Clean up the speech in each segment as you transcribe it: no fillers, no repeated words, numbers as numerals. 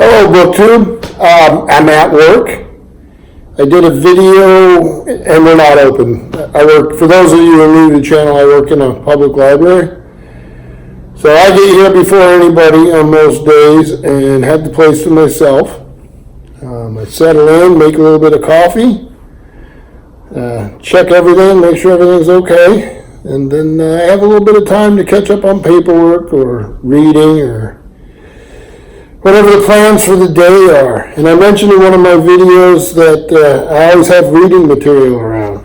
Hello, BookTube. I'm at work. I did a video, and we're not open. I work, for those of you who are new to the channel, I work in a public library. So I get here before anybody on most days and have the place to myself. I settle in, make a little bit of coffee, check everything, make sure everything's okay, and then I have a little bit of time to catch up on paperwork or reading or whatever the plans for the day are. And I mentioned in one of my videos that I always have reading material around.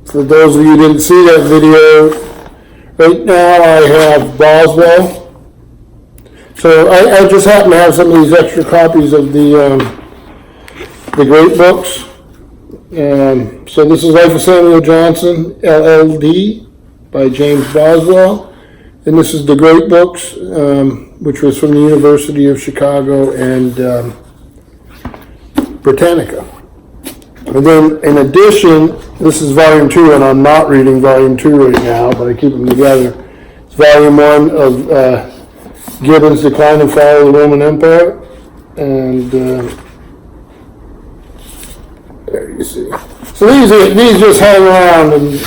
For those of you who didn't see that video, right now I have Boswell. So I just happen to have some of these extra copies of the great books. So this is Life of Samuel Johnson, LLD, by James Boswell. And this is the great books, which was from the University of Chicago and Britannica. And then in addition, this is volume 2, and I'm not reading volume 2 right now, but I keep them together. It's volume 1 of Gibbon's Decline and Fall of the Roman Empire. And there you see. So these just hang around, and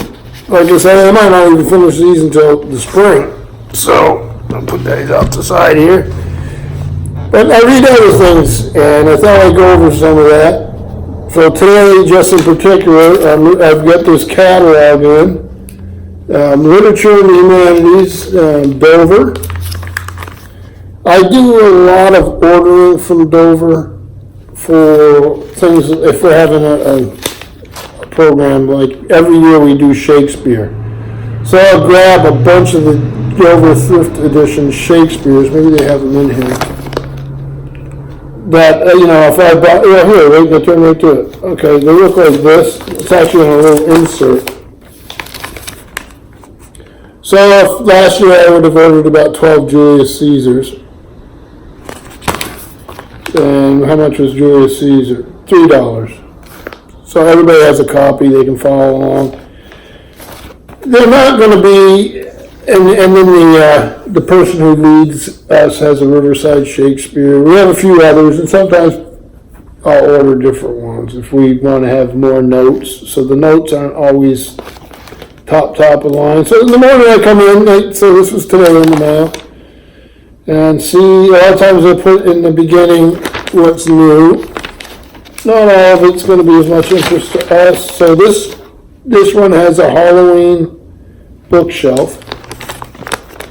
like I said, I might not even finish these until the spring. So I'll put these off the side here. But I read other things, and I thought I'd go over some of that. So today, just in particular, I've got this catalog in. Literature and Humanities, Dover. I do a lot of ordering from Dover for things, if we're having a program, like every year we do Shakespeare. So I'll grab a bunch of the Dover Thrift Edition Shakespeare's, maybe they have them in here. That, if I bought, here, right, I turn right to it. Okay, they look like this. It's actually in a little insert. So last year I would have ordered about 12 Julius Caesars. And how much was Julius Caesar? $3. So everybody has a copy, they can follow along. They're not going to be, and then the person who leads us has a Riverside Shakespeare. We have a few others, and sometimes I'll order different ones if we want to have more notes. So the notes aren't always top of the line. So in the morning I come in, so this was today in the mail, and see, a lot of times I put in the beginning what's new. Not all of it's going to be as much interest to us. So this one has a Halloween bookshelf,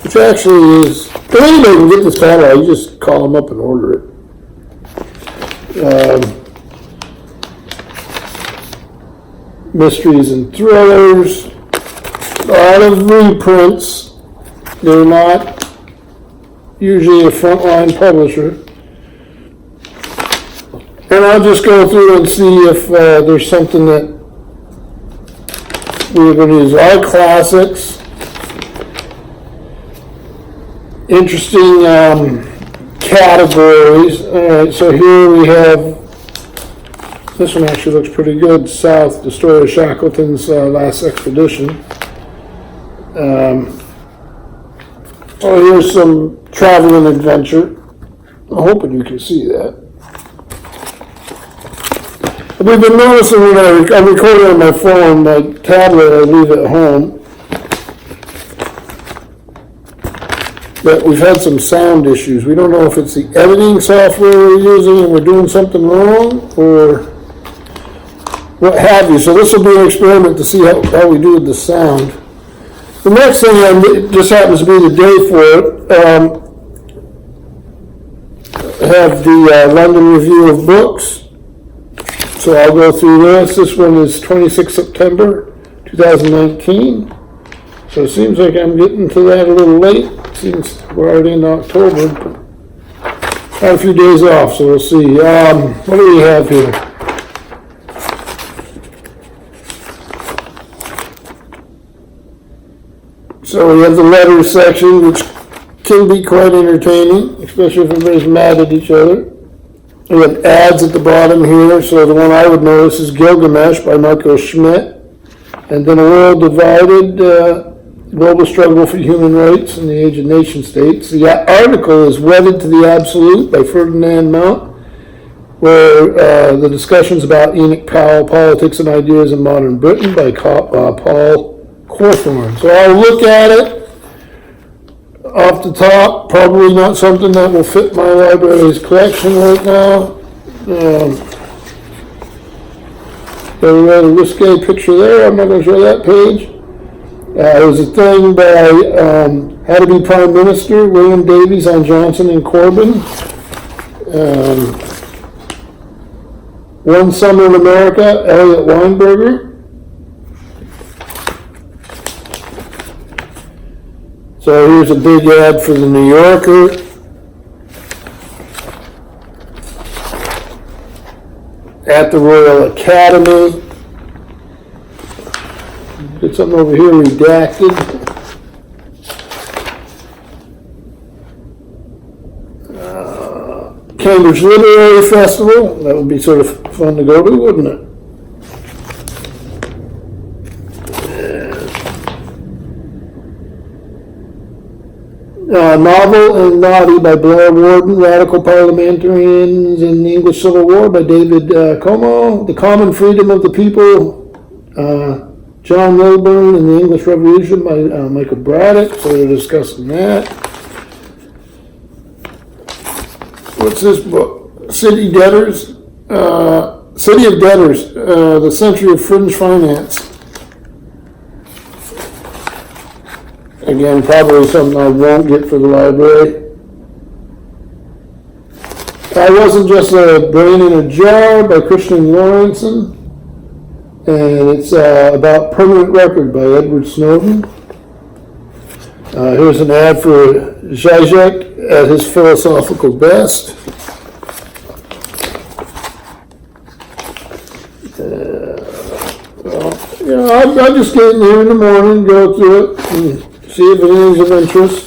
which actually is, if anybody can get this catalog, you just call them up and order it. Mysteries and thrillers, a lot of reprints. They're not usually a frontline publisher. And I'll just go through and see if there's something that we're going to use. Our classics. Interesting categories. All right, so here we have, this one actually looks pretty good, South, the story of Shackleton's last expedition. Here's some travel and adventure. I'm hoping you can see that. We've been noticing when I'm recording on my phone, my tablet I leave at home, that we've had some sound issues. We don't know if it's the editing software we're using and we're doing something wrong or what have you. So this will be an experiment to see how we do with the sound. The next thing, just happens to be the day for it, I have the London Review of Books. So I'll go through this. This one is 26 September 2019. So it seems like I'm getting to that a little late. Seems we're already in October. But had a few days off, so we'll see. What do we have here? So we have the letters section, which can be quite entertaining, especially if everybody's mad at each other. We have ads at the bottom here. So the one I would notice is Gilgamesh by Michael Schmidt. And then A World Divided Global Struggle for Human Rights in the Age of Nation States. The article is Wedded to the Absolute by Ferdinand Mount, where the discussions about Enoch Powell, Politics and Ideas in Modern Britain by Paul Cawthorn. So I'll look at it off the top. Probably not something that will fit my library's collection right now. Got a rather risque picture there. I'm not going to show that page. There's a thing by How to Be Prime Minister, William Davies on Johnson and Corbyn. One Summer in America, Elliot Weinberger. So here's a big ad for the New Yorker. At the Royal Academy. Get something over here redacted. Cambridge Literary Festival. That would be sort of fun to go to, wouldn't it? Novel and Naughty by Blair Warden, Radical Parliamentarians in the English Civil War by David Como, The Common Freedom of the People, John Milburn and the English Revolution by Michael Braddock, so we're discussing that. What's this book? City Debtors, City of Debtors, The Century of Fringe Finance. Again, probably something I won't get for the library. I Wasn't Just a Brain in a Jar by Christian Lawrenson. And it's about Permanent Record by Edward Snowden. Here's an ad for Zizek at his philosophical best. I'll just get in here in the morning, go through it, and see if anything's of interest.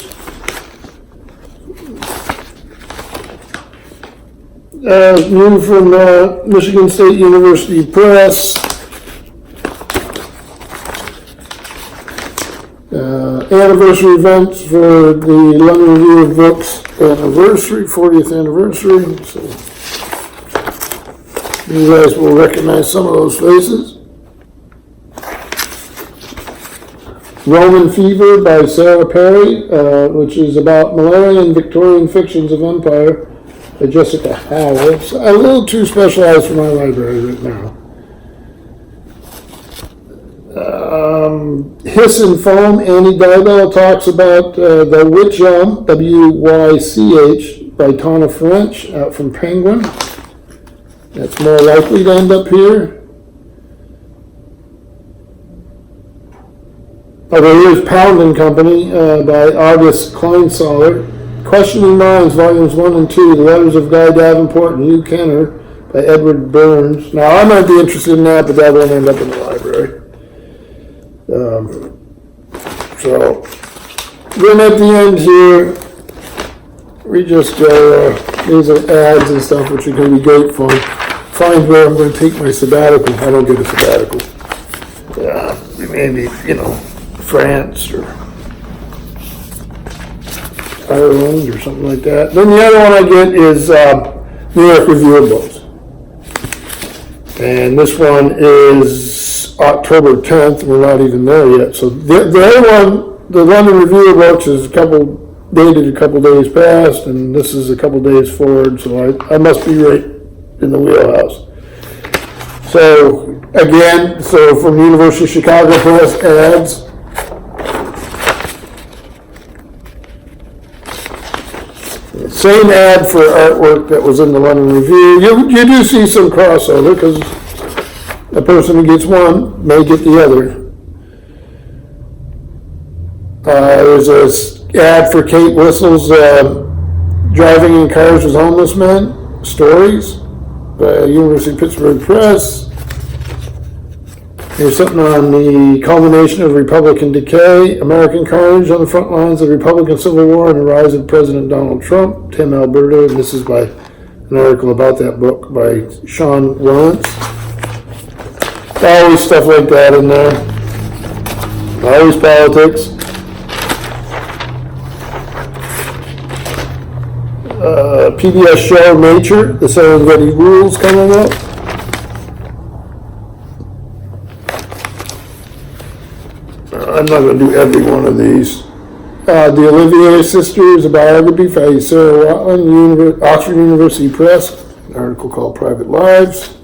New from Michigan State University Press. Anniversary events for the London Review of Books anniversary, 40th anniversary. So you guys will recognize some of those faces. Roman Fever by Sarah Perry, which is about malaria and Victorian fictions of empire by Jessica Howell. It's a little too specialized for my library right now. Hiss and Foam, Annie Dybel talks about The Witch Elm, W-Y-C-H, by Tana French, out from Penguin. That's more likely to end up here. Okay, here's Pound and Company by August Kleinsoller. Questioning Minds, Volumes 1 and 2, The Letters of Guy Davenport and Hugh Kenner by Edward Burns. Now, I might be interested in that, but that won't end up in the library. So, then at the end here, we just go, these are ads and stuff, which are going to be great fun. Find where I'm going to take my sabbatical. I don't get a sabbatical. Maybe, France or Ireland or something like that. Then the other one I get is New York Review of Books. And this one is October 10th. We're not even there yet. So the other one, the London Review of Books, is dated a couple days past, and this is a couple days forward. So I must be right in the wheelhouse. So again, from University of Chicago Press ads. Same ad for artwork that was in the London Review. You do see some crossover because the person who gets one may get the other. There's an ad for Kate Whistle's Driving in Cars with Homeless Men, Stories by University of Pittsburgh Press. Here's something on the culmination of Republican decay, American carnage on the front lines of the Republican Civil War and the rise of President Donald Trump, Tim Alberta, and this is by an article about that book by Sean Lawrence. Always stuff like that in there. Always politics. PBS show Nature, the Serengeti rules coming up. I'm not going to do every one of these. The Olivier Sisters, a biography by Sarah Watland, Oxford University Press, an article called Private Lives.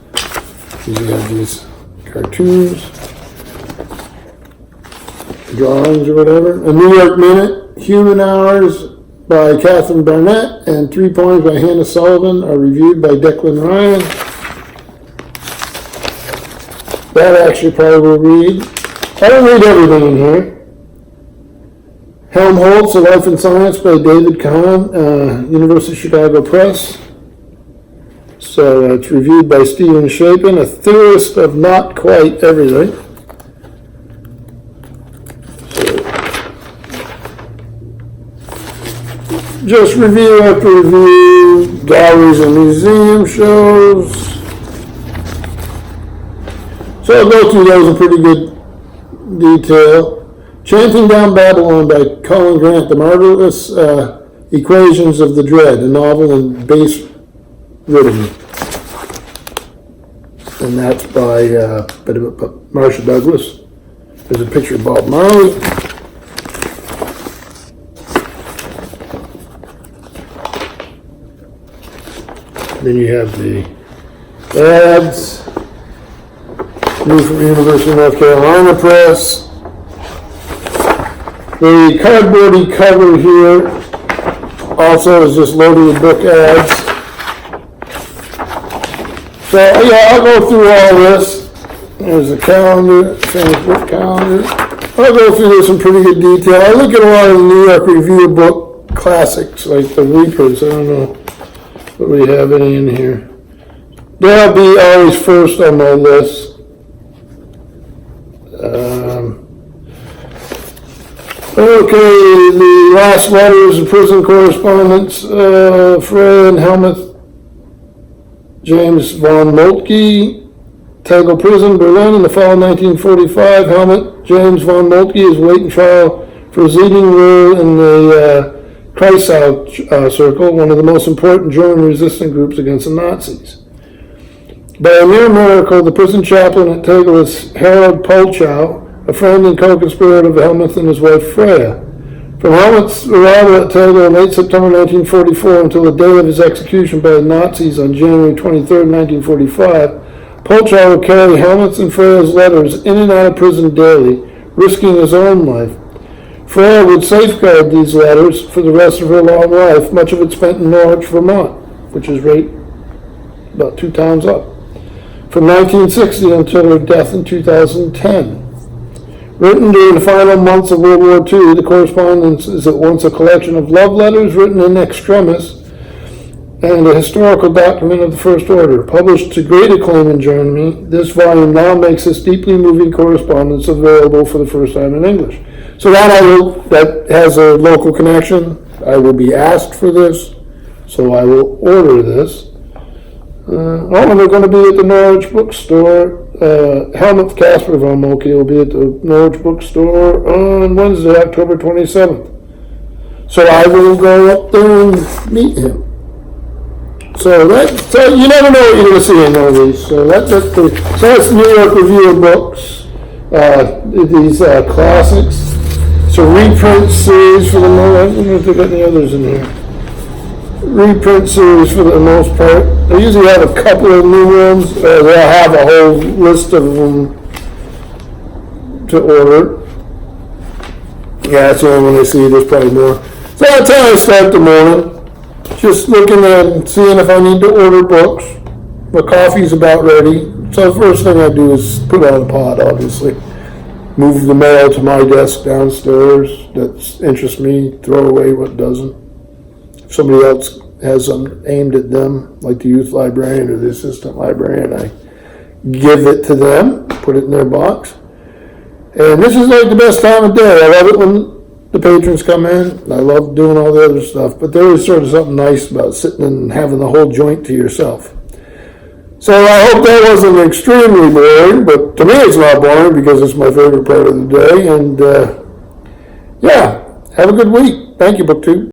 These have these cartoons, drawings or whatever. A New York Minute, Human Hours by Catherine Barnett, and 3 poems by Hannah Sullivan are reviewed by Declan Ryan. That actually probably will read. I don't read everything in here. Helmholtz, A Life in Science by David Kahn, University of Chicago Press. So it's reviewed by Stephen Shapin, a theorist of not quite everything. So, just review after review, galleries and museum shows. So I'll go through those in pretty good detail. Chanting Down Babylon by Colin Grant, The Marvelous Equations of the Dread, a novel in bass rhythm. And that's by Marcia Douglas. There's a picture of Bob Marley. Then you have the ads. New from University of North Carolina Press. The cardboardy cover here also is just loaded with book ads. So yeah, I'll go through all this. There's a calendar, famous book calendar. I'll go through this in pretty good detail. I look at a lot of the New York Review book classics, like the reprints. I don't know what we have any in here. They'll be always first on my list. Okay, the last letters of prison correspondence, Freya and Helmuth James von Moltke, Tegel Prison, Berlin, in the fall of 1945. Helmuth James von Moltke is awaiting trial for his leading role in the Kreisau Circle, one of the most important German resistance groups against the Nazis. By a mere miracle, the prison chaplain at Tegel is Harold Polchow, a friend and co-conspirator of Helmuth and his wife Freya. From Helmuth's arrival at Tegel in late September 1944 until the day of his execution by the Nazis on January 23, 1945, Polchow would carry Helmuth's and Freya's letters in and out of prison daily, risking his own life. Freya would safeguard these letters for the rest of her long life, much of it spent in Norwich, Vermont, which is right about 2 towns up, from 1960 until her death in 2010. Written during the final months of World War II, the correspondence is at once a collection of love letters written in extremis and a historical document of the First Order. Published to great acclaim in Germany, this volume now makes this deeply moving correspondence available for the first time in English. So that has a local connection. I will be asked for this, so I will order this. And they're going to be at the Norwich Bookstore. Helmuth Casper von Moltke will be at the Norwich Bookstore on Wednesday, October 27th. So I will go up there and meet him. So you never know what you're going to see in one of these. So that's the New York Review of Books. These classics. It's a reprint series for the most. I don't know if they've got any others in here. Reprint series for the most part. They usually have a couple of new ones. They'll have a whole list of them to order. Yeah, that's the only one I see. There's probably more. So that's how I start the morning. Just looking and seeing if I need to order books. My coffee's about ready. So the first thing I do is put it on a pot, obviously. Move the mail to my desk downstairs. That interests me. Throw away what doesn't. If somebody else has them aimed at them, like the youth librarian or the assistant librarian, I give it to them, put it in their box. And this is like the best time of day. I love it when the patrons come in. I love doing all the other stuff, but there is sort of something nice about sitting and having the whole joint to yourself. So I hope that wasn't extremely boring, but to me it's not boring because it's my favorite part of the day. And yeah, have a good week. Thank you, BookTube.